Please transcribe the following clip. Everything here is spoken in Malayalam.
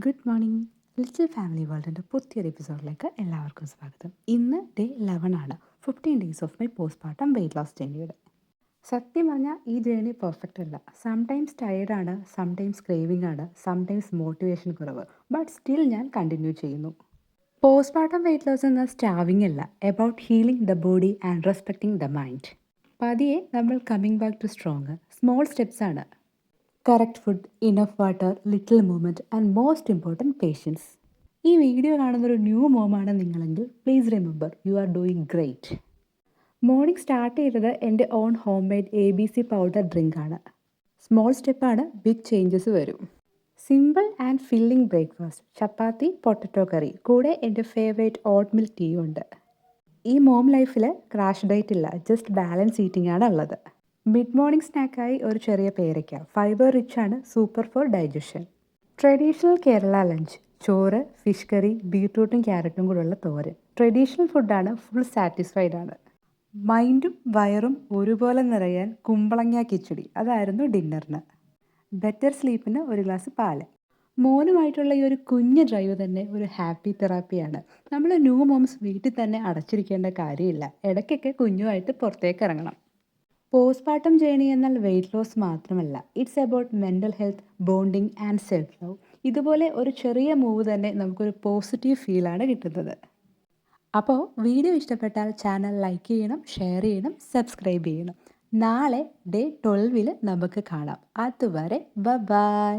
Good morning. ലിറ്റിൽ ഫാമിലി വേൾഡിൻ്റെ പുതിയൊരു എപ്പിസോഡിലേക്ക് എല്ലാവർക്കും സ്വാഗതം. ഇന്ന് ഡേ 11 ആണ്. 15 days of my postmortem weight loss ജേണിയുടെ. സത്യം പറഞ്ഞാൽ ഈ ജേണി പെർഫെക്റ്റ് അല്ല. സംടൈംസ് ടയേർഡാണ്, സംടൈംസ് ക്രേവിംഗ് ആണ്, സംടൈംസ് മോട്ടിവേഷൻ കുറവ്. ബട്ട് സ്റ്റിൽ ഞാൻ കണ്ടിന്യൂ ചെയ്യുന്നു. പോസ്റ്റ്മോർട്ടം വെയിറ്റ് ലോസ് എന്ന സ്റ്റാവിംഗ് അല്ല, about healing the body and respecting the mind. പതിയെ നമ്മൾ coming back to strong. Small steps ആണ്. Correct food, enough water, little movement and most important patience. ഈ വീഡിയോ കാണുന്നൊരു ന്യൂ മോമാണ് നിങ്ങളെങ്കിൽ please remember you are doing great. Morning start ചെയ്തത് എൻ്റെ own home made ABC powder drink ആണ്. സ്മോൾ സ്റ്റെപ്പാണ്, ബിഗ് ചേഞ്ചസ് വരും. Simple and filling breakfast, chapati, potato curry, കൂടെ എൻ്റെ ഫേവറേറ്റ് ഓട്ട് മിൽക്ക് ടീ ഉണ്ട്. ഈ മോം ലൈഫിൽ ക്രാഷ് ഡയറ്റ് ഇല്ല, ജസ്റ്റ് ബാലൻസ് ഈറ്റിംഗ് ആണ് ഉള്ളത്. മിഡ് മോർണിംഗ് സ്നാക്കായി ഒരു ചെറിയ പേരയ്ക്ക, ഫൈബർ റിച്ച് ആണ്, super four digestion. Traditional Kerala lunch, ചോറ്, ഫിഷ് കറി, ബീട്രൂട്ടും ക്യാരറ്റും കൂടെയുള്ള തോരൻ. ട്രഡീഷണൽ ഫുഡാണ്, ഫുൾ സാറ്റിസ്ഫൈഡ് ആണ്. മൈൻഡും വയറും ഒരുപോലെ നിറയാൻ കുമ്പളങ്ങ കിച്ചടി, അതായിരുന്നു ഡിന്നറിന്. ബെറ്റർ സ്ലീപ്പിന് ഒരു ഗ്ലാസ് പാല്. മോനുമായിട്ടുള്ള ഈ ഒരു കുഞ്ഞ് ഡ്രൈവ് തന്നെ ഒരു ഹാപ്പി തെറാപ്പിയാണ്. നമ്മൾ ന്യൂ മോംസ് വീട്ടിൽ തന്നെ അടച്ചിരിക്കേണ്ട കാര്യമില്ല, ഇടയ്ക്കൊക്കെ കുഞ്ഞുമായിട്ട് പുറത്തേക്ക് ഇറങ്ങണം. പോസ്റ്റ്മോർട്ടം ജേണി എന്നാൽ വെയിറ്റ് ലോസ് മാത്രമല്ല, it's about mental health, bonding and self love. ഇതുപോലെ ഒരു ചെറിയ മൂവ് തന്നെ നമുക്കൊരു പോസിറ്റീവ് ഫീലാണ് കിട്ടുന്നത്. അപ്പോൾ വീഡിയോ ഇഷ്ടപ്പെട്ടാൽ ചാനൽ ലൈക്ക് ചെയ്യണം, ഷെയർ ചെയ്യണം, സബ്സ്ക്രൈബ് ചെയ്യണം. നാളെ ഡേ 12 നമുക്ക് കാണാം. അതുവരെ ബൈ.